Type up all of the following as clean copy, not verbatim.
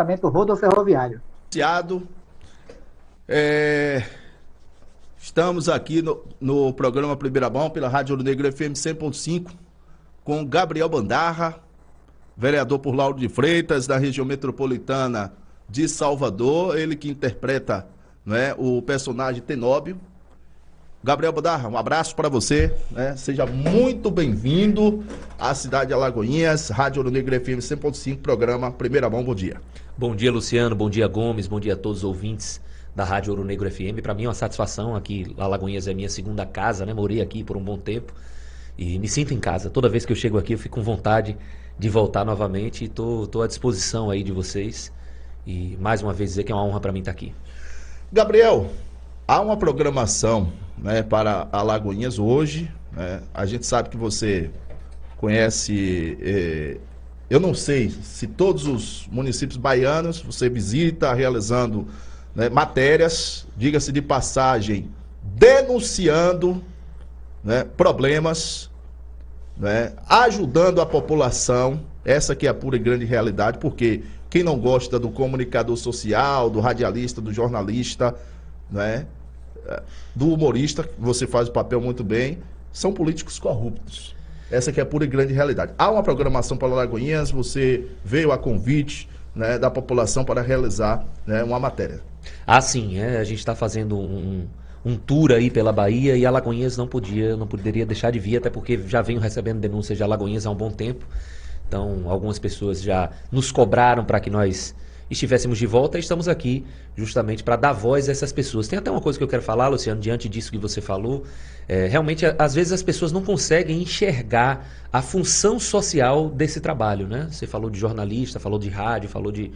deslocamento rodoferroviário. É, Estamos aqui no programa Primeira Mão, pela Rádio Ouro Negro FM 100.5, com Gabriel Bandarra, vereador por Lauro de Freitas, da região metropolitana de Salvador, ele que interpreta, né, o personagem Tenóbio. Gabriel Bandarra, um abraço para você, né? Seja muito bem-vindo à cidade de Alagoinhas, Rádio Ouro Negro FM 100.5, programa Primeira Mão, bom dia. Bom dia, Luciano, bom dia, Gomes, bom dia a todos os ouvintes da Rádio Ouro Negro FM. Para mim é uma satisfação aqui, Alagoinhas é minha segunda casa, né? Morei aqui por um bom tempo e me sinto em casa. Toda vez que eu chego aqui eu fico com vontade de voltar novamente e tô à disposição aí de vocês. E mais uma vez dizer que é uma honra para mim estar aqui. Gabriel, há uma programação, né, para Alagoinhas hoje, né? A gente sabe que você conhece, eu não sei se todos os municípios baianos você visita realizando, né, matérias, diga-se de passagem, denunciando, né, problemas, né, ajudando a população. Essa que é a pura e grande realidade, porque quem não gosta do comunicador social, do radialista, do jornalista, né, do humorista, você faz o papel muito bem, são políticos corruptos. Essa que é a pura e grande realidade. Há uma programação para Alagoinhas, você veio a convite, né, da população para realizar, né, uma matéria. Ah, sim, a gente está fazendo um tour aí pela Bahia e Alagoinhas não poderia deixar de vir, até porque já venho recebendo denúncias de Alagoinhas há um bom tempo. Então, algumas pessoas já nos cobraram para que nós estivéssemos de volta e estamos aqui justamente para dar voz a essas pessoas. Tem até uma coisa que eu quero falar, Luciano, diante disso que você falou. Realmente, às vezes as pessoas não conseguem enxergar a função social desse trabalho, né? Você falou de jornalista, falou de rádio, falou de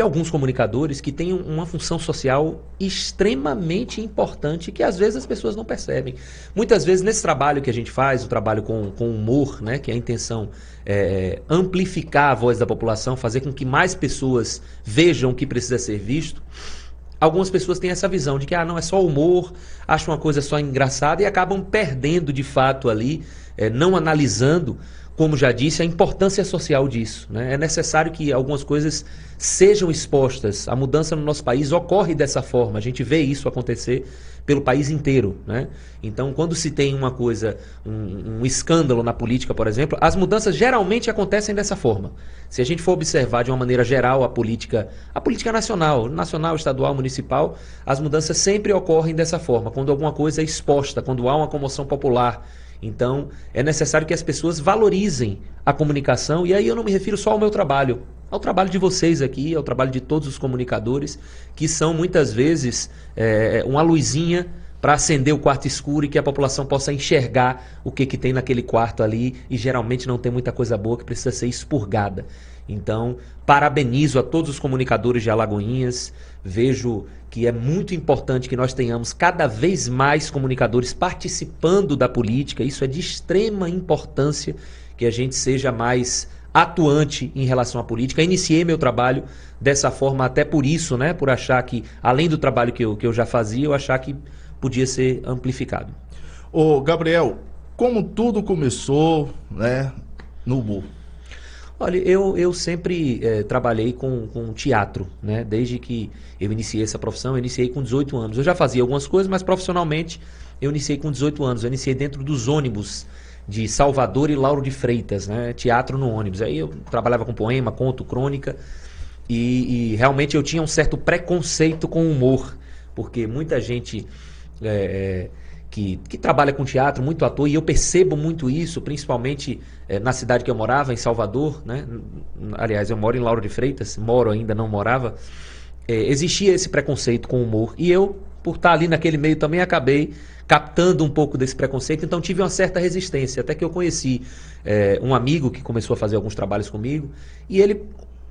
alguns comunicadores que têm uma função social extremamente importante que às vezes as pessoas não percebem. Muitas vezes nesse trabalho que a gente faz, o trabalho com humor, né, que a intenção é amplificar a voz da população, fazer com que mais pessoas vejam o que precisa ser visto, algumas pessoas têm essa visão de que não é só humor, acham uma coisa só engraçada e acabam perdendo de fato ali, não analisando, como já disse, a importância social disso, né? É necessário que algumas coisas sejam expostas. A mudança no nosso país ocorre dessa forma. A gente vê isso acontecer pelo país inteiro, né? Então, quando se tem uma coisa, um escândalo na política, por exemplo, as mudanças geralmente acontecem dessa forma. Se a gente for observar de uma maneira geral a política nacional, estadual, municipal, as mudanças sempre ocorrem dessa forma, quando alguma coisa é exposta, quando há uma comoção popular. Então, é necessário que as pessoas valorizem a comunicação, e aí eu não me refiro só ao meu trabalho, ao trabalho de vocês aqui, ao trabalho de todos os comunicadores, que são muitas vezes uma luzinha para acender o quarto escuro e que a população possa enxergar o que tem naquele quarto ali, e geralmente não tem muita coisa boa que precisa ser expurgada. Então, parabenizo a todos os comunicadores de Alagoinhas, vejo que é muito importante que nós tenhamos cada vez mais comunicadores participando da política, isso é de extrema importância, que a gente seja mais atuante em relação à política. Iniciei meu trabalho dessa forma até por isso, né, por achar que, além do trabalho que eu já fazia, eu achar que podia ser amplificado. Ô Gabriel, como tudo começou, né, no humor? Olha, eu sempre trabalhei com teatro, né? Desde que eu iniciei essa profissão, eu iniciei com 18 anos. Eu já fazia algumas coisas, mas profissionalmente eu iniciei com 18 anos. Eu iniciei dentro dos ônibus de Salvador e Lauro de Freitas, né? Teatro no ônibus. Aí eu trabalhava com poema, conto, crônica e realmente eu tinha um certo preconceito com o humor, porque muita gente que trabalha com teatro, muito ator, e eu percebo muito isso, principalmente na cidade que eu morava, em Salvador, né? Aliás, eu moro em Lauro de Freitas, ainda não morava, existia esse preconceito com o humor, e eu, por estar ali naquele meio também, acabei captando um pouco desse preconceito, então tive uma certa resistência, até que eu conheci um amigo que começou a fazer alguns trabalhos comigo, e ele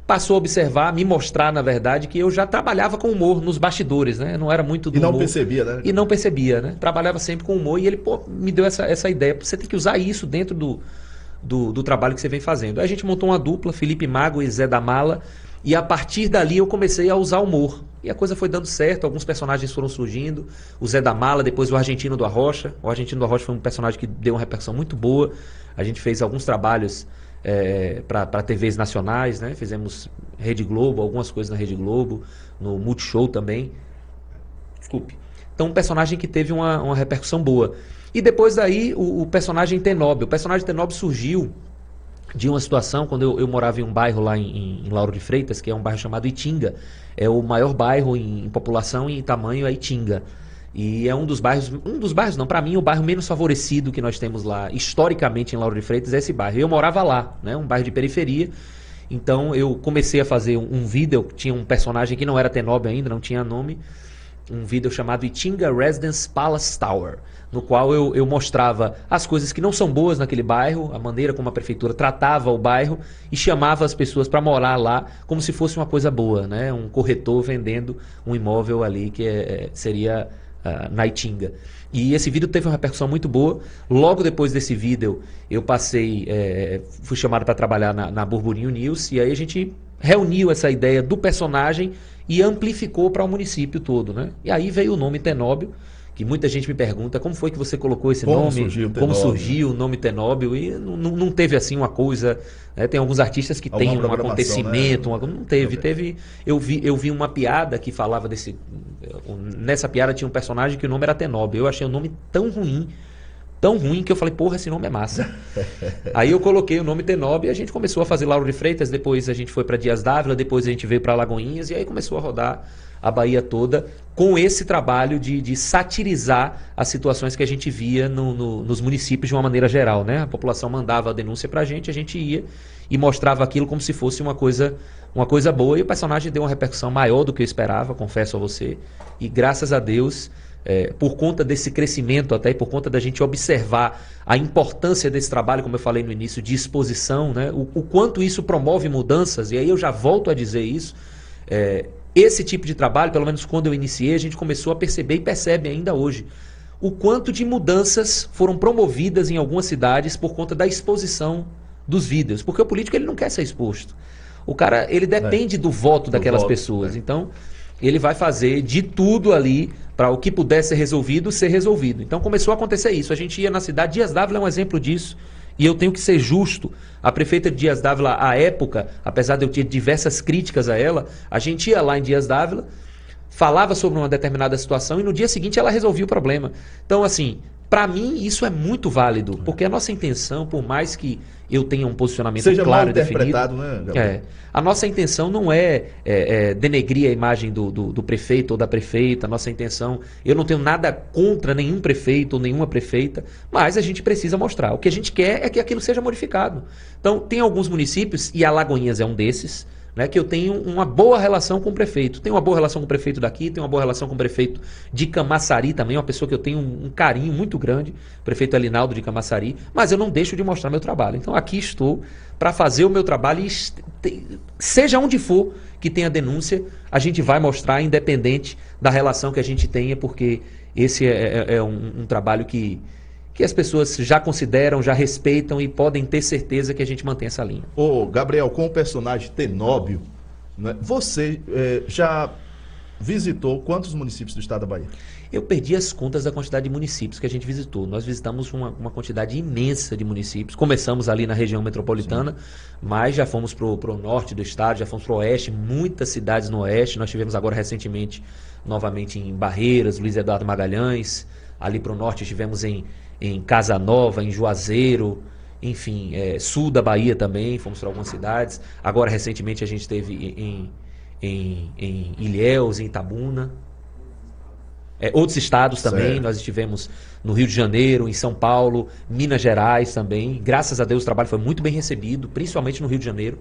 passou a observar, me mostrar, na verdade, que eu já trabalhava com humor nos bastidores, né? Não era muito do humor. E não percebia, né? E não percebia, né? Trabalhava sempre com humor e ele, me deu essa ideia. Você tem que usar isso dentro do trabalho que você vem fazendo. Aí a gente montou uma dupla, Felipe Mago e Zé da Mala, e a partir dali eu comecei a usar humor. E a coisa foi dando certo, alguns personagens foram surgindo, o Zé da Mala, depois o Argentino do Arrocha. O Argentino do Arrocha foi um personagem que deu uma repercussão muito boa. A gente fez alguns trabalhos para TVs nacionais, né? Fizemos Rede Globo, algumas coisas na Rede Globo, no Multishow também. Desculpe. Então, um personagem que teve uma repercussão boa. E depois daí, o personagem Tenóbio. O personagem Tenóbio surgiu de uma situação, quando eu morava em um bairro lá em Lauro de Freitas, que é um bairro chamado Itinga. É o maior bairro em população e em tamanho é Itinga. E é um dos bairros não, para mim o bairro menos favorecido que nós temos lá, historicamente em Lauro de Freitas, é esse bairro. Eu morava lá, né, um bairro de periferia. Então eu comecei a fazer um vídeo, tinha um personagem que não era Tenóbio ainda, não tinha nome, um vídeo chamado Itinga Residence Palace Tower, no qual eu mostrava as coisas que não são boas naquele bairro, a maneira como a prefeitura tratava o bairro e chamava as pessoas para morar lá como se fosse uma coisa boa, né? Um corretor vendendo um imóvel ali que seria na Itinga. E esse vídeo teve uma repercussão muito boa. Logo depois desse vídeo, eu fui chamado para trabalhar na Burburinho News, e aí a gente reuniu essa ideia do personagem e amplificou para o município todo, né? E aí veio o nome Tenóbio, que muita gente me pergunta como foi que você colocou esse nome, como surgiu o nome Tenóbio, e não teve assim uma coisa, né? Tem alguns artistas que têm um acontecimento, né? Não teve, eu vi uma piada que falava nessa piada tinha um personagem que o nome era Tenóbio, eu achei o nome tão ruim que eu falei, porra, esse nome é massa. Aí eu coloquei o nome Tenóbio e a gente começou a fazer Lauro de Freitas, depois a gente foi para Dias Dávila, depois a gente veio para Alagoinhas e aí começou a rodar a Bahia toda com esse trabalho de satirizar as situações que a gente via nos municípios de uma maneira geral, né? A população mandava a denúncia pra gente, a gente ia e mostrava aquilo como se fosse uma coisa boa, e o personagem deu uma repercussão maior do que eu esperava, confesso a você, e graças a Deus, por conta desse crescimento até, e por conta da gente observar a importância desse trabalho, como eu falei no início, de exposição, né? O quanto isso promove mudanças, e aí eu já volto a dizer isso, esse tipo de trabalho, pelo menos quando eu iniciei, a gente começou a perceber e percebe ainda hoje o quanto de mudanças foram promovidas em algumas cidades por conta da exposição dos vídeos. Porque o político ele não quer ser exposto. O cara ele depende do voto daquelas pessoas. Então ele vai fazer de tudo ali para o que puder ser resolvido. Então começou a acontecer isso. A gente ia na cidade, Dias Dávila é um exemplo disso. E eu tenho que ser justo. A prefeita de Dias Dávila, à época, apesar de eu ter diversas críticas a ela, a gente ia lá em Dias Dávila, falava sobre uma determinada situação e no dia seguinte ela resolvia o problema. Então, assim, para mim isso é muito válido, porque a nossa intenção, por mais que eu tenha um posicionamento claro e definido, né, Gabriel? A nossa intenção não é denegrir a imagem do prefeito ou da prefeita. A nossa intenção, eu não tenho nada contra nenhum prefeito ou nenhuma prefeita, mas a gente precisa mostrar. O que a gente quer é que aquilo seja modificado. Então, tem alguns municípios, e Alagoinhas é um desses, né, que eu tenho uma boa relação com o prefeito. Tenho uma boa relação com o prefeito daqui, tenho uma boa relação com o prefeito de Camaçari também, uma pessoa que eu tenho um carinho muito grande, o prefeito Elinaldo de Camaçari, mas eu não deixo de mostrar meu trabalho. Então aqui estou para fazer o meu trabalho e seja onde for que tenha denúncia, a gente vai mostrar independente da relação que a gente tenha, porque esse é um trabalho que as pessoas já consideram, já respeitam e podem ter certeza que a gente mantém essa linha. Ô, Gabriel, com o personagem Tenóbio, né, você já visitou quantos municípios do estado da Bahia? Eu perdi as contas da quantidade de municípios que a gente visitou. Nós visitamos uma quantidade imensa de municípios. Começamos ali na região metropolitana, mas já fomos para o norte do estado, já fomos para o oeste, muitas cidades no oeste. Nós tivemos agora recentemente, novamente em Barreiras, Luiz Eduardo Magalhães. Ali para o norte estivemos em Casa Nova, em Juazeiro, enfim, sul da Bahia também, fomos para algumas cidades. Agora, recentemente, a gente esteve em Ilhéus, em Itabuna. Outros estados também, certo. Nós estivemos no Rio de Janeiro, em São Paulo, Minas Gerais também. Graças a Deus o trabalho foi muito bem recebido, principalmente no Rio de Janeiro.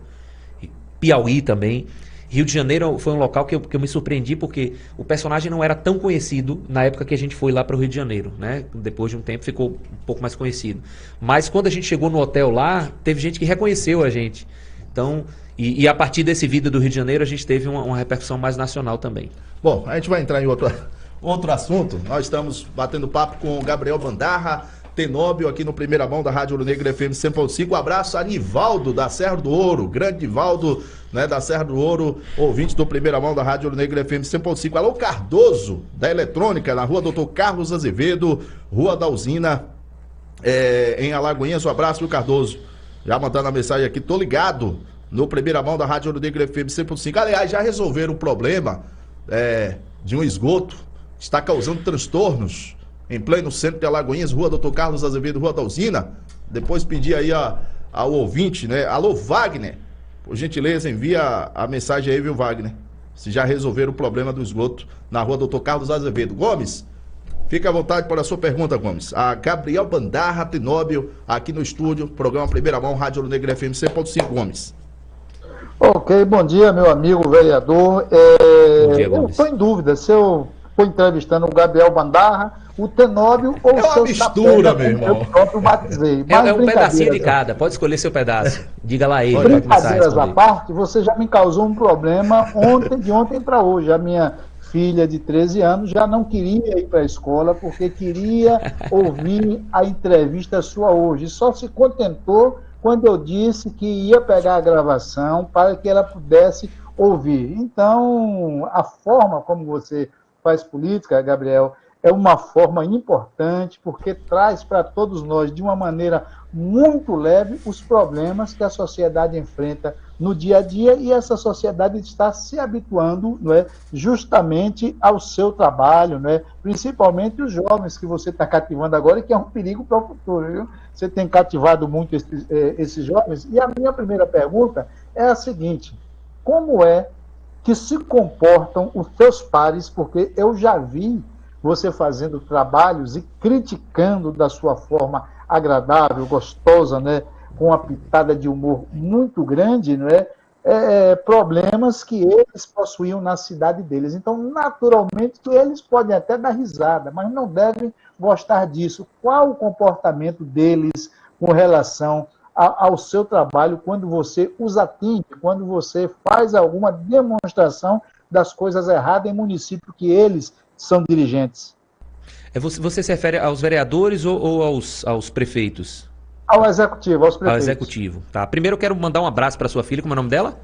Piauí também. Rio de Janeiro foi um local que eu me surpreendi, porque o personagem não era tão conhecido na época que a gente foi lá para o Rio de Janeiro, né? Depois de um tempo ficou um pouco mais conhecido. Mas quando a gente chegou no hotel lá, teve gente que reconheceu a gente. Então, e a partir desse vídeo do Rio de Janeiro, a gente teve uma repercussão mais nacional também. Bom, a gente vai entrar em outro assunto. Nós estamos batendo papo com o Gabriel Bandarra, Tenóbio, aqui no Primeira Mão da Rádio Ouro Negro FM 100.5. Um abraço a Nivaldo, da Serra do Ouro, grande Nivaldo, né, da Serra do Ouro, ouvinte do Primeira Mão da Rádio Ouro Negro FM 100.5. Alô, Cardoso, da Eletrônica, na rua Doutor Carlos Azevedo, Rua da Usina, em Alagoinhas. Um abraço, viu, Cardoso? Já mandando a mensagem aqui, tô ligado no Primeira Mão da Rádio Ouro Negro FM 100.5. Aliás, já resolveram o problema de um esgoto que está causando transtornos em pleno centro de Alagoinhas, Rua Doutor Carlos Azevedo, Rua da Usina. Depois pedir aí ao ouvinte, né? Alô, Wagner, por gentileza, envia a mensagem aí, viu, Wagner? Se já resolveram o problema do esgoto na Rua Doutor Carlos Azevedo. Gomes, fica à vontade para a sua pergunta, Gomes. A Gabriel Bandarra Tenóbio, aqui no estúdio, programa Primeira Mão, Rádio Ouro Negro FM 100.5, Gomes. Ok, bom dia, meu amigo vereador. Bom dia, eu Gomes. estou em dúvida se eu estou entrevistando o Gabriel Bandarra, o Tenóbio ou É o uma seu mistura, Chapéu, meu irmão. eu próprio batizei. É um pedacinho de brincadeiras- cada, pode escolher seu pedaço. Diga lá ele, vai começar a Brincadeiras à responder. parte, você já me causou um problema de ontem para hoje. A minha filha de 13 anos já não queria ir para a escola porque queria ouvir a entrevista sua hoje. Só se contentou quando eu disse que ia pegar a gravação para que ela pudesse ouvir. Então, a forma como você faz política, Gabriel, é uma forma importante porque traz para todos nós, de uma maneira muito leve, os problemas que a sociedade enfrenta no dia a dia, e essa sociedade está se habituando, não é, justamente ao seu trabalho, não é, principalmente os jovens que você está cativando agora, e que é um perigo para o futuro, viu? Você tem cativado muito esses jovens. E a minha primeira pergunta é a seguinte: como é que se comportam os seus pares? Porque eu já vi você fazendo trabalhos e criticando da sua forma agradável, gostosa, né, com uma pitada de humor muito grande, não é? Problemas que eles possuíam na cidade deles. Então, naturalmente, eles podem até dar risada, mas não devem gostar disso. Qual o comportamento deles com relação ao seu trabalho quando você os atinge, quando você faz alguma demonstração das coisas erradas em município que eles são dirigentes? Você se refere aos vereadores ou aos prefeitos? Ao executivo, aos prefeitos. Ao executivo, tá. Primeiro eu quero mandar um abraço para sua filha, como é o nome dela?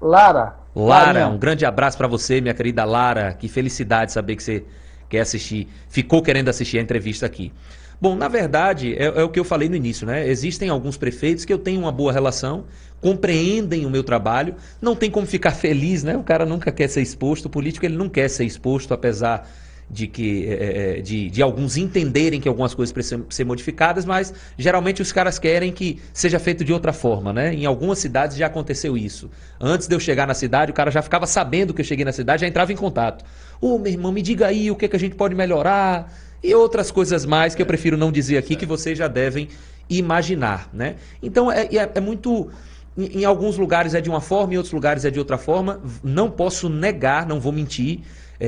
Lara. Lara, Larinha. um grande abraço para você, minha querida Lara. Que felicidade saber que você quer assistir, ficou querendo assistir a entrevista aqui. Bom, na verdade, é o que eu falei no início, né? Existem alguns prefeitos que eu tenho uma boa relação, compreendem o meu trabalho, não tem como ficar feliz, né? O cara nunca quer ser exposto, o político ele não quer ser exposto, apesar de que de alguns entenderem que algumas coisas precisam ser modificadas, mas geralmente os caras querem que seja feito de outra forma, né? Em algumas cidades já aconteceu isso. Antes de eu chegar na cidade, o cara já ficava sabendo que eu cheguei na cidade, já entrava em contato. Ô, meu irmão, me diga aí o que a gente pode melhorar e outras coisas mais que eu prefiro não dizer aqui, que vocês já devem imaginar, né? Então é muito... Em alguns lugares é de uma forma, em outros lugares é de outra forma. Não posso negar, não vou mentir.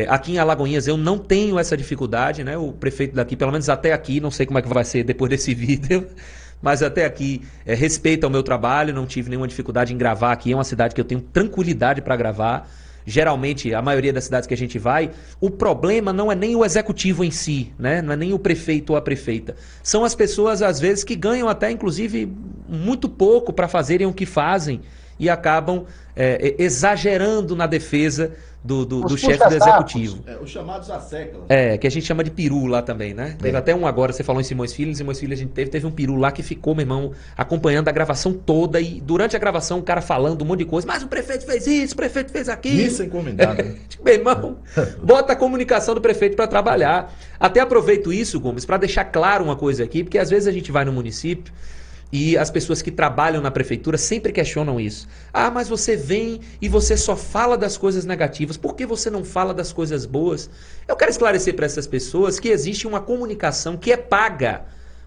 Aqui em Alagoinhas eu não tenho essa dificuldade, né? O prefeito daqui, pelo menos até aqui, não sei como é que vai ser depois desse vídeo, mas até aqui respeita o meu trabalho, não tive nenhuma dificuldade em gravar aqui. É uma cidade que eu tenho tranquilidade para gravar. Geralmente, a maioria das cidades que a gente vai, o problema não é nem o executivo em si, né? Não é nem o prefeito ou a prefeita. São as pessoas, às vezes, que ganham até, inclusive, muito pouco para fazerem o que fazem e acabam exagerando na defesa do chefe do executivo. Os chamados asseclas. Que a gente chama de peru lá também, né? Teve até um agora, você falou em Simões Filho a gente teve um peru lá que ficou, meu irmão, acompanhando a gravação toda, e durante a gravação o cara falando um monte de coisa, mas o prefeito fez isso, o prefeito fez aquilo. Missa encomendada. Meu irmão, bota a comunicação do prefeito para trabalhar. Até aproveito isso, Gomes, para deixar claro uma coisa aqui, porque às vezes a gente vai no município e as pessoas que trabalham na prefeitura sempre questionam isso. Ah, mas você vem e você só fala das coisas negativas. Por que você não fala das coisas boas? Eu quero esclarecer para essas pessoas que existe uma comunicação que é paga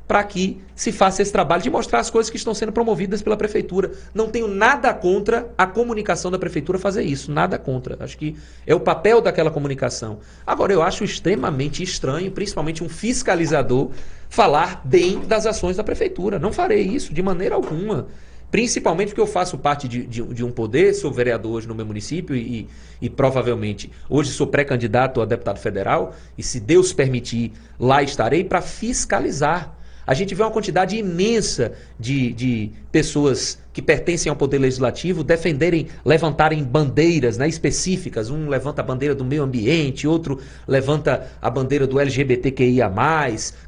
para que se faça esse trabalho de mostrar as coisas que estão sendo promovidas pela prefeitura. Não tenho nada contra a comunicação da prefeitura fazer isso, nada contra. Acho que é o papel daquela comunicação. Agora, eu acho extremamente estranho, principalmente um fiscalizador, falar bem das ações da prefeitura. Não farei isso de maneira alguma. Principalmente porque eu faço parte de um poder, sou vereador hoje no meu município e provavelmente hoje sou pré-candidato a deputado federal, e se Deus permitir, lá estarei para fiscalizar. A gente vê uma quantidade imensa de pessoas que pertencem ao Poder Legislativo levantarem bandeiras, né, específicas. Um levanta a bandeira do meio ambiente, outro levanta a bandeira do LGBTQIA+.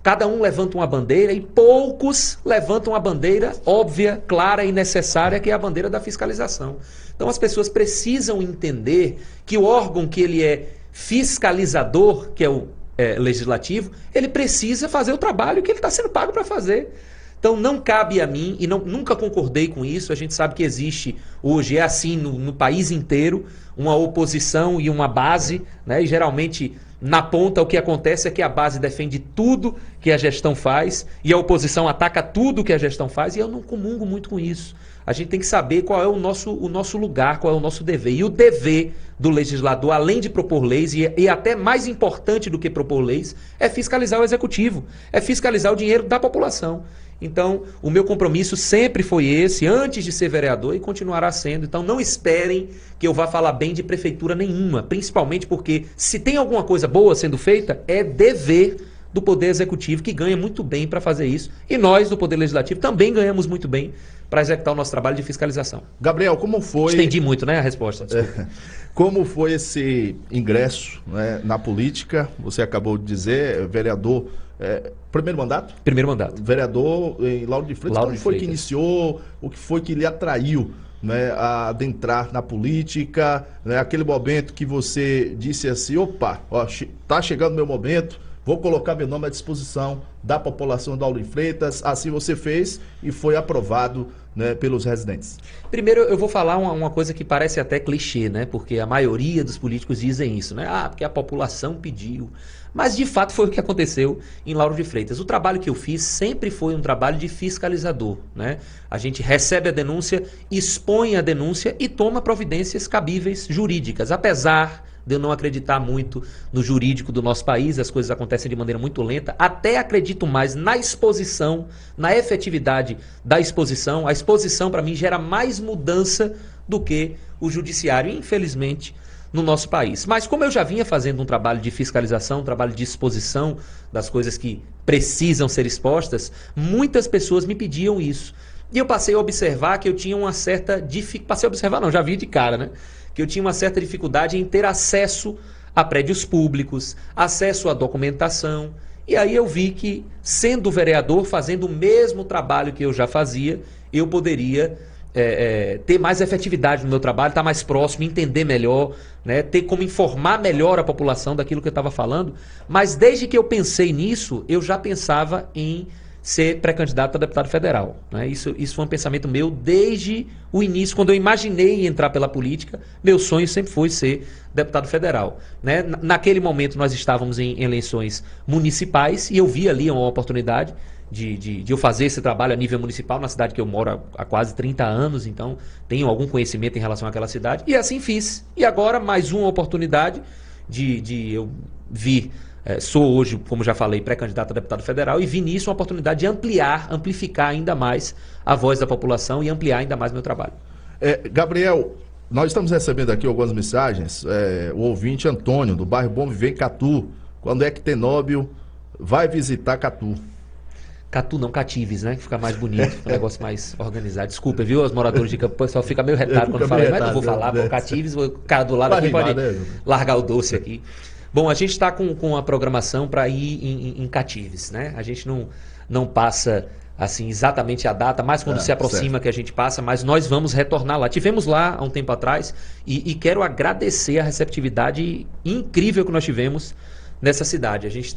Cada um levanta uma bandeira e poucos levantam a bandeira óbvia, clara e necessária, que é a bandeira da fiscalização. Então as pessoas precisam entender que o órgão que ele é fiscalizador, que é o legislativo, ele precisa fazer o trabalho que ele está sendo pago para fazer. Então não cabe a mim, e nunca concordei com isso, a gente sabe que existe hoje, é assim no país inteiro, uma oposição e uma base, né? E geralmente na ponta o que acontece é que a base defende tudo que a gestão faz e a oposição ataca tudo que a gestão faz, e eu não comungo muito com isso. A gente tem que saber qual é o nosso lugar, qual é o nosso dever. E o dever do legislador, além de propor leis, e até mais importante do que propor leis, é fiscalizar o executivo, é fiscalizar o dinheiro da população. Então, o meu compromisso sempre foi esse, antes de ser vereador, e continuará sendo. Então, não esperem que eu vá falar bem de prefeitura nenhuma, principalmente porque se tem alguma coisa boa sendo feita, é dever do Poder Executivo, que ganha muito bem para fazer isso. E nós, do Poder Legislativo, também ganhamos muito bem para executar o nosso trabalho de fiscalização. Gabriel, como foi... Estendi muito, né, a resposta. Como foi esse ingresso, né, na política? Você acabou de dizer, vereador... primeiro mandato? Primeiro mandato. Vereador em Lauro de Freitas. Como foi que iniciou? O que foi que lhe atraiu, né, a adentrar na política? Né, aquele momento que você disse assim, opa, ó, tá chegando o meu momento, vou colocar meu nome à disposição da população de Lauro de Freitas. Assim você fez e foi aprovado, né, pelos residentes. Primeiro eu vou falar uma coisa que parece até clichê, né? Porque a maioria dos políticos dizem isso, né? Ah, porque a população pediu. Mas de fato foi o que aconteceu em Lauro de Freitas. O trabalho que eu fiz sempre foi um trabalho de fiscalizador, né? A gente recebe a denúncia, expõe a denúncia e toma providências cabíveis jurídicas. Apesar de eu não acreditar muito no jurídico do nosso país, as coisas acontecem de maneira muito lenta, até acredito mais na exposição, na efetividade da exposição. A exposição, para mim, gera mais mudança do que o judiciário, infelizmente, no nosso país. Mas como eu já vinha fazendo um trabalho de fiscalização, um trabalho de exposição das coisas que precisam ser expostas, muitas pessoas me pediam isso. E eu passei a observar que eu tinha uma certa dificuldade, passei a observar não, já vi de cara, né? Que eu tinha uma certa dificuldade em ter acesso a prédios públicos, acesso à documentação. E aí eu vi que, sendo vereador, fazendo o mesmo trabalho que eu já fazia, eu poderia ter mais efetividade no meu trabalho, estar mais próximo, entender melhor, né, ter como informar melhor a população daquilo que eu estava falando. Mas desde que eu pensei nisso, eu já pensava em ser pré-candidato a deputado federal, né? Isso foi um pensamento meu desde o início, quando eu imaginei entrar pela política. Meu sonho sempre foi ser deputado federal, né? Naquele momento nós estávamos em eleições municipais e eu vi ali uma oportunidade de eu fazer esse trabalho a nível municipal na cidade que eu moro há quase 30 anos, então tenho algum conhecimento em relação àquela cidade, e assim fiz. E agora mais uma oportunidade de eu vir. Sou hoje, como já falei, pré-candidato a deputado federal, e vi nisso uma oportunidade de amplificar ainda mais a voz da população e ampliar ainda mais meu trabalho. Gabriel, nós estamos recebendo aqui algumas mensagens. O ouvinte Antônio, do bairro Bom Viver, em Catu. Quando é que Tenóbio vai visitar Catu? Catu não, Catives, né? Que fica mais bonito, um negócio mais organizado. Desculpa, viu? Os moradores de Campo, o pessoal fica meio retado quando fala, mas não vou falar, pô, Catives, o cara do lado aqui pode largar o doce aqui. Bom, a gente está com a programação para ir em Catives, né? A gente não passa assim exatamente a data, mais quando se aproxima certo. Que a gente passa, mas nós vamos retornar lá. Tivemos lá há um tempo atrás e quero agradecer a receptividade incrível que nós tivemos nessa cidade. A gente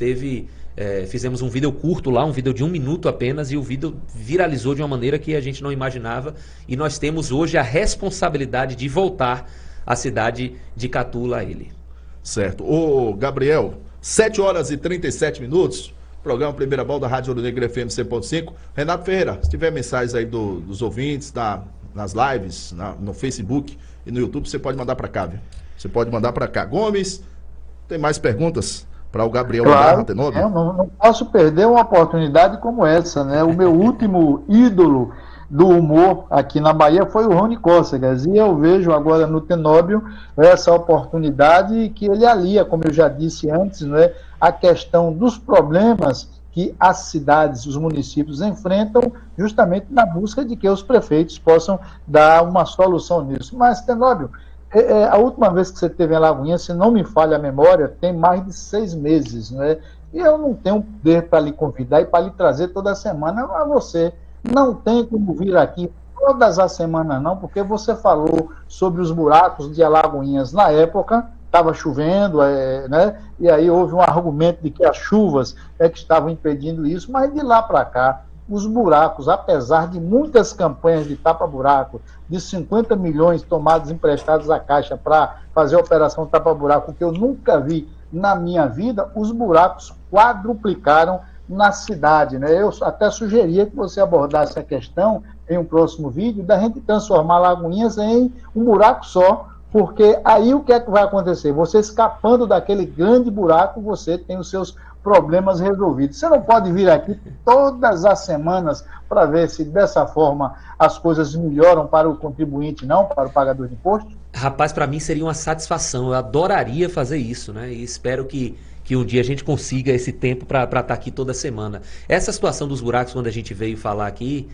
fizemos um vídeo curto lá, um vídeo de 1 minuto apenas, e o vídeo viralizou de uma maneira que a gente não imaginava, e nós temos hoje a responsabilidade de voltar à cidade de Catu lá ele. Certo. Ô, Gabriel, 7 horas e 37 minutos, programa Primeira Bola da Rádio Ouro Negro FM 100.5. Renato Ferreira, se tiver mensagens aí dos ouvintes, nas lives, no Facebook e no YouTube, você pode mandar para cá, viu? Você pode mandar para cá. Gomes, tem mais perguntas para o Gabriel? Claro, não posso perder uma oportunidade como essa, né? O meu último ídolo do humor aqui na Bahia foi o Rony Cócegas, e eu vejo agora no Tenóbio essa oportunidade que ele alia, como eu já disse antes, né, a questão dos problemas que as cidades, os municípios enfrentam, justamente na busca de que os prefeitos possam dar uma solução nisso. Mas, Tenóbio, a última vez que você esteve em Alagoinhas, se não me falha a memória, tem mais de 6 meses, né? E eu não tenho poder para lhe convidar e para lhe trazer toda semana a você. Não tem como vir aqui todas as semanas, não, porque você falou sobre os buracos de Alagoinhas na época, estava chovendo, né? E aí houve um argumento de que as chuvas que estavam impedindo isso, mas de lá para cá, os buracos, apesar de muitas campanhas de tapa-buraco, de 50 milhões tomados emprestados à Caixa para fazer a operação tapa-buraco, que eu nunca vi na minha vida, os buracos quadruplicaram na cidade, né? Eu até sugeria que você abordasse a questão em um próximo vídeo, da gente transformar Lagoinhas em um buraco só, porque aí o que é que vai acontecer? Você escapando daquele grande buraco, você tem os seus problemas resolvidos. Você não pode vir aqui todas as semanas para ver se dessa forma as coisas melhoram para o contribuinte, não para o pagador de imposto? Rapaz, para mim seria uma satisfação. Eu adoraria fazer isso, né? E espero que um dia a gente consiga esse tempo para estar aqui toda semana. Essa situação dos buracos, quando a gente veio falar aqui,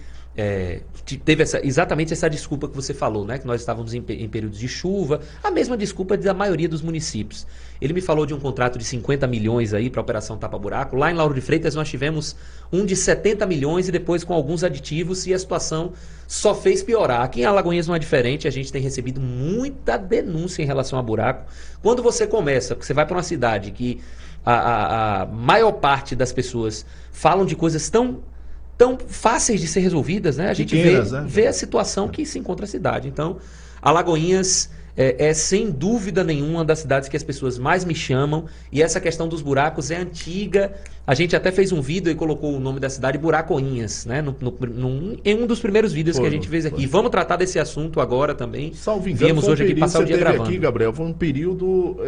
teve exatamente essa desculpa que você falou, né? Que nós estávamos em períodos de chuva, a mesma desculpa da maioria dos municípios. Ele me falou de um contrato de 50 milhões aí para a Operação Tapa Buraco. Lá em Lauro de Freitas nós tivemos um de 70 milhões e depois com alguns aditivos, e a situação só fez piorar. Aqui em Alagoinhas não é diferente, a gente tem recebido muita denúncia em relação a buraco. Quando você começa, porque você vai para uma cidade que a maior parte das pessoas falam de coisas tão fáceis de ser resolvidas, né? A gente vê a situação que se encontra a cidade. Então, Alagoinhas é sem dúvida nenhuma uma das cidades que as pessoas mais me chamam, e essa questão dos buracos é antiga. A gente até fez um vídeo e colocou o nome da cidade Buracoinhas, né? Em um dos primeiros vídeos que a gente fez aqui. Vamos tratar desse assunto agora também. Salvo engano, viemos hoje aqui passar o dia gravando. Aqui, Gabriel, foi um período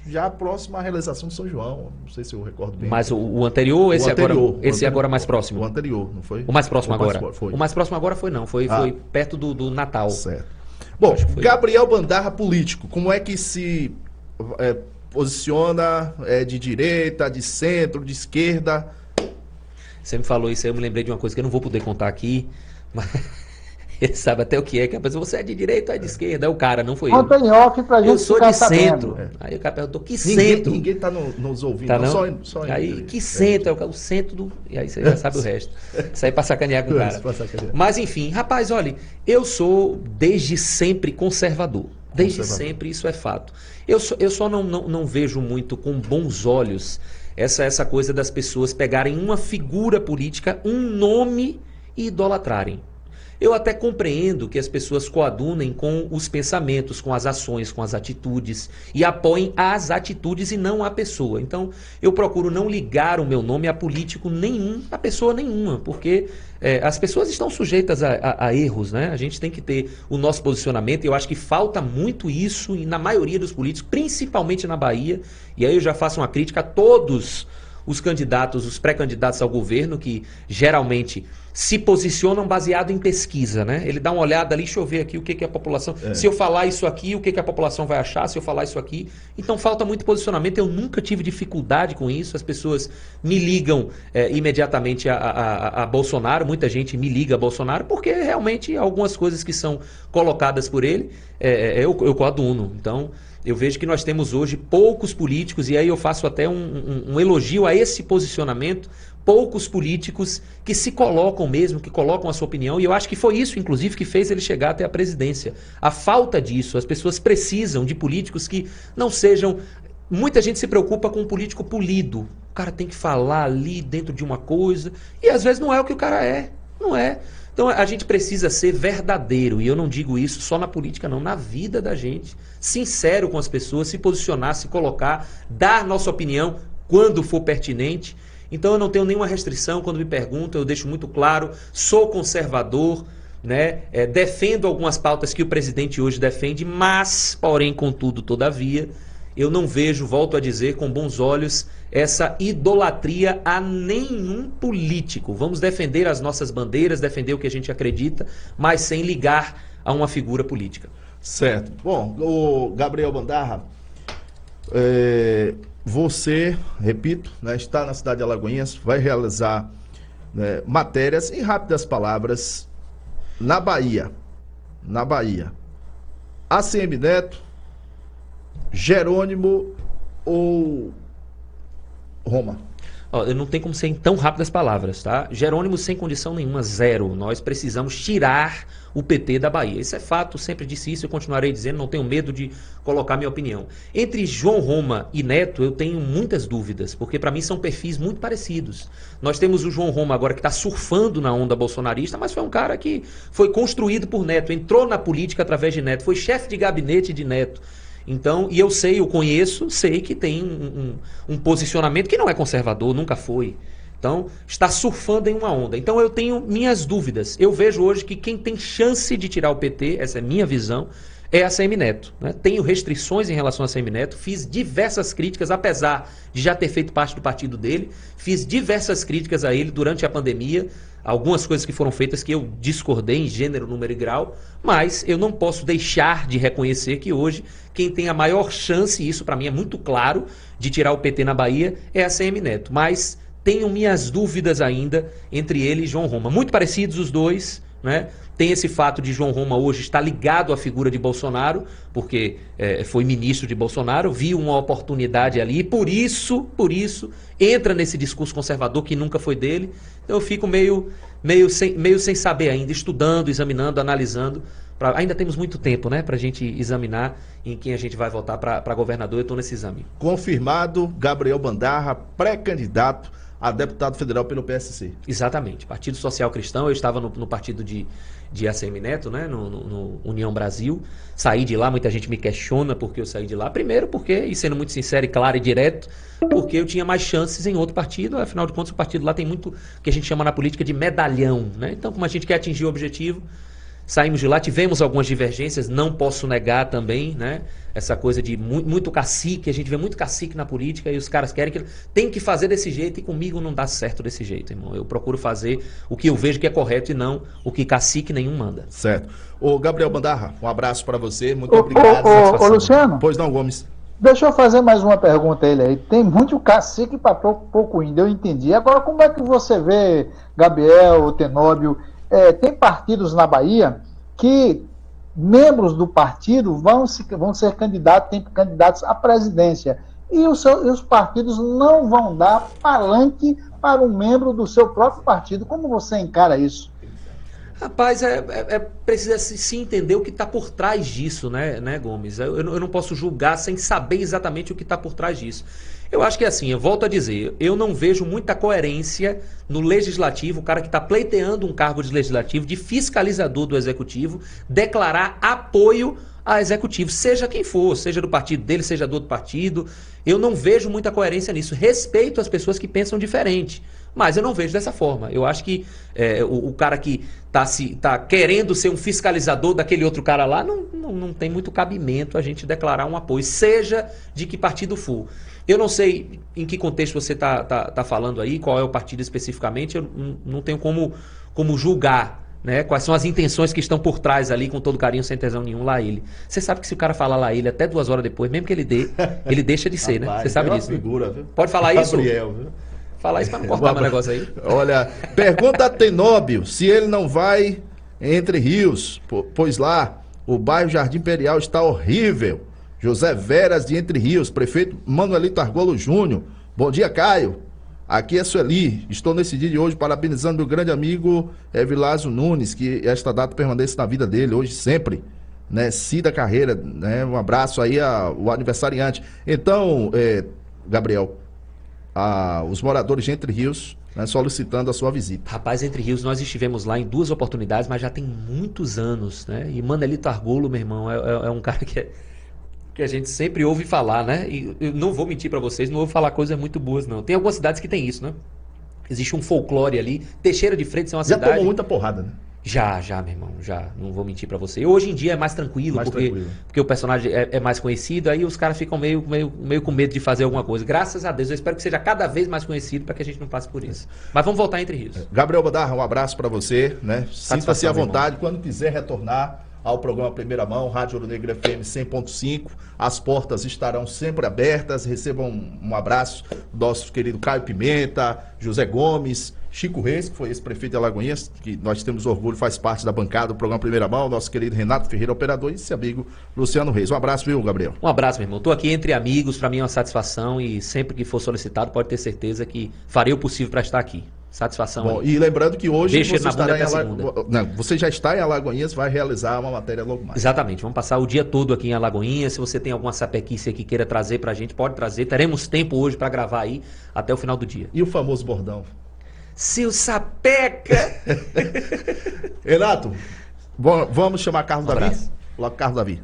já próximo à realização de São João. Não sei se eu recordo bem. Mas o anterior, esse agora mais próximo? O anterior, não foi? O mais próximo agora? Foi. O mais próximo agora foi não, foi perto do Natal. Certo. Bom, Gabriel Bandarra, político, como é que se posiciona de direita, de centro, de esquerda? Você me falou isso aí, eu me lembrei de uma coisa que eu não vou poder contar aqui, mas ele sabe até o que é, que a pessoa, você é de direita ou é de esquerda? É o cara, não foi eu. Conta em off pra gente. Eu sou de centro. Aí o cara perguntou, que centro? Ninguém tá nos ouvindo, tá, não? Só aí, que centro? É o centro do... E aí você já sabe o resto. Isso aí pra sacanear com o cara. Mas enfim, rapaz, olha, eu sou desde sempre conservador. Desde sempre, isso é fato. Eu só não vejo muito com bons olhos essa coisa das pessoas pegarem uma figura política, um nome e idolatrarem. Eu até compreendo que as pessoas coadunem com os pensamentos, com as ações, com as atitudes, e apoiem as atitudes e não a pessoa. Então, eu procuro não ligar o meu nome a político nenhum, a pessoa nenhuma, porque as pessoas estão sujeitas a erros, né? A gente tem que ter o nosso posicionamento, e eu acho que falta muito isso na maioria dos políticos, principalmente na Bahia, e aí eu já faço uma crítica a todos os candidatos, os pré-candidatos ao governo, que geralmente se posicionam baseado em pesquisa, né? Ele dá uma olhada ali, deixa eu ver aqui o que a população... Se eu falar isso aqui, o que a população vai achar? Se eu falar isso aqui... Então falta muito posicionamento, eu nunca tive dificuldade com isso, as pessoas me ligam imediatamente a Bolsonaro, muita gente me liga a Bolsonaro, porque realmente algumas coisas que são colocadas por ele, eu coaduno. Então, eu vejo que nós temos hoje poucos políticos, e aí eu faço até um elogio a esse posicionamento, poucos políticos que se colocam mesmo, que colocam a sua opinião, e eu acho que foi isso, inclusive, que fez ele chegar até a presidência. A falta disso, as pessoas precisam de políticos que não sejam... Muita gente se preocupa com um político polido. O cara tem que falar ali dentro de uma coisa, e às vezes não é o que o cara é, não é. Então a gente precisa ser verdadeiro, e eu não digo isso só na política não, na vida da gente, sincero com as pessoas, se posicionar, se colocar, dar nossa opinião quando for pertinente. Então eu não tenho nenhuma restrição quando me perguntam, eu deixo muito claro, sou conservador, né? Defendo algumas pautas que o presidente hoje defende, mas, porém, contudo, todavia, eu não vejo, volto a dizer, com bons olhos, essa idolatria a nenhum político. Vamos defender as nossas bandeiras, defender o que a gente acredita, mas sem ligar a uma figura política. Certo. Bom, o Gabriel Bandarra, Você, repito, né, está na cidade de Alagoinhas, vai realizar, né, matérias, em rápidas palavras, na Bahia. Na Bahia. ACM Neto, Jerônimo ou Roma? Ó, eu não tenho como ser em tão rápidas palavras, tá? Jerônimo sem condição nenhuma, zero. Nós precisamos tirar o PT da Bahia. Isso é fato, sempre disse isso e continuarei dizendo, não tenho medo de colocar minha opinião. Entre João Roma e Neto, eu tenho muitas dúvidas, porque para mim são perfis muito parecidos. Nós temos o João Roma agora que está surfando na onda bolsonarista, mas foi um cara que foi construído por Neto, entrou na política através de Neto, foi chefe de gabinete de Neto. Então, e eu sei, eu conheço, sei que tem um posicionamento que não é conservador, nunca foi. Então, está surfando em uma onda. Então, eu tenho minhas dúvidas. Eu vejo hoje que quem tem chance de tirar o PT, essa é a minha visão, é a ACM Neto. Né? Tenho restrições em relação a ACM Neto, fiz diversas críticas, apesar de já ter feito parte do partido dele, fiz diversas críticas a ele durante a pandemia, algumas coisas que foram feitas que eu discordei em gênero, número e grau, mas eu não posso deixar de reconhecer que hoje quem tem a maior chance, e isso para mim é muito claro, de tirar o PT na Bahia é a ACM Neto. Mas tenho minhas dúvidas ainda entre ele e João Roma. Muito parecidos os dois, né? Tem esse fato de João Roma hoje estar ligado à figura de Bolsonaro, porque foi ministro de Bolsonaro, viu uma oportunidade ali, e por isso entra nesse discurso conservador que nunca foi dele. Então eu fico meio sem saber ainda, estudando, examinando, analisando. Ainda temos muito tempo, né, para a gente examinar em quem a gente vai votar para governador. Eu estou nesse exame. Confirmado, Gabriel Bandarra, pré-candidato a deputado federal pelo PSC. Exatamente. Partido Social Cristão, eu estava no partido de ACM Neto, né, no União Brasil. Saí de lá, muita gente me questiona por que eu saí de lá. Primeiro porque, e sendo muito sincero e claro e direto, porque eu tinha mais chances em outro partido. Afinal de contas, o partido lá tem muito que a gente chama na política de medalhão, né? Então, como a gente quer atingir o objetivo, saímos de lá, tivemos algumas divergências, não posso negar também, né? Essa coisa de muito cacique, a gente vê muito cacique na política e os caras querem que tem que fazer desse jeito e comigo não dá certo desse jeito, irmão. Eu procuro fazer o que eu vejo que é correto e não o que cacique nenhum manda. Certo. Ô Gabriel Bandarra, um abraço para você, muito obrigado. Ô Luciano. Pois não, Gomes. Deixa eu fazer mais uma pergunta a ele aí. Tem muito cacique para pouco índio, eu entendi. Agora, como é que você vê, Gabriel, Tenóbio, tem partidos na Bahia que membros do partido vão ser candidatos à presidência. E os partidos não vão dar palanque para um membro do seu próprio partido. Como você encara isso? Rapaz, precisa se entender o que está por trás disso, né, Gomes? Eu não posso julgar sem saber exatamente o que está por trás disso. Eu acho que assim, eu volto a dizer, eu não vejo muita coerência no legislativo, o cara que está pleiteando um cargo de legislativo, de fiscalizador do executivo, declarar apoio a executivo, seja quem for, seja do partido dele, seja do outro partido. Eu não vejo muita coerência nisso. Respeito as pessoas que pensam diferente, mas eu não vejo dessa forma. Eu acho que o cara que está querendo ser um fiscalizador daquele outro cara lá, não tem muito cabimento a gente declarar um apoio, seja de que partido for. Eu não sei em que contexto você tá falando aí, qual é o partido especificamente, eu não tenho como julgar, né, quais são as intenções que estão por trás ali, com todo carinho, sem tesão nenhum, lá ele. Você sabe que se o cara falar lá ele até 2 horas depois, mesmo que ele dê, ele deixa de ser, né? Você sabe disso, figura, né? Pode falar isso? Gabriel, viu? Falar isso para não cortar meu negócio aí. Olha, pergunta a Tenóbio se ele não vai Entre Rios, pois lá o bairro Jardim Imperial está horrível. José Veras de Entre Rios, prefeito Manuelito Argolo Júnior. Bom dia, Caio. Aqui é Sueli. Estou nesse dia de hoje parabenizando meu grande amigo Evilásio Nunes, que esta data permanece na vida dele, hoje sempre, né? Cida Carreira, né? Um abraço aí ao aniversariante. Então, Gabriel, os moradores de Entre Rios, né, solicitando a sua visita. Rapaz, Entre Rios, nós estivemos lá em 2 oportunidades, mas já tem muitos anos, né? E Manuelito Argolo, meu irmão, é um cara que a gente sempre ouve falar, né? E eu não vou mentir pra vocês, não ouvo falar coisas muito boas, não. Tem algumas cidades que tem isso, né? Existe um folclore ali. Teixeira de Freitas é uma cidade... Já tomou muita porrada, né? Já, meu irmão, já. Não vou mentir pra você. Hoje em dia é mais tranquilo, porque o personagem é mais conhecido, aí os caras ficam meio com medo de fazer alguma coisa. Graças a Deus, eu espero que seja cada vez mais conhecido para que a gente não passe por isso. Mas vamos voltar Entre Rios. Gabriel Bandarra, um abraço pra você, né? Sinta-se à vontade, quando quiser retornar ao programa Primeira Mão, Rádio Ouro Negro FM 100.5. As portas estarão sempre abertas. Recebam um abraço do nosso querido Caio Pimenta, José Gomes, Chico Reis, que foi ex-prefeito de Alagoinhas, que nós temos orgulho, faz parte da bancada do programa Primeira Mão, nosso querido Renato Ferreira, operador, e esse amigo Luciano Reis. Um abraço, viu, Gabriel? Um abraço, meu irmão. Estou aqui entre amigos, para mim é uma satisfação e sempre que for solicitado pode ter certeza que farei o possível para estar aqui. Satisfação. Bom, e lembrando que hoje você já está em Alagoinhas, vai realizar uma matéria logo mais. Exatamente, vamos passar o dia todo aqui em Alagoinhas. Se você tem alguma sapequice que queira trazer pra gente, pode trazer. Teremos tempo hoje para gravar aí até o final do dia. E o famoso bordão? Seu sapeca! Renato, vamos chamar Carlos Davi? Logo, Carlos Davi.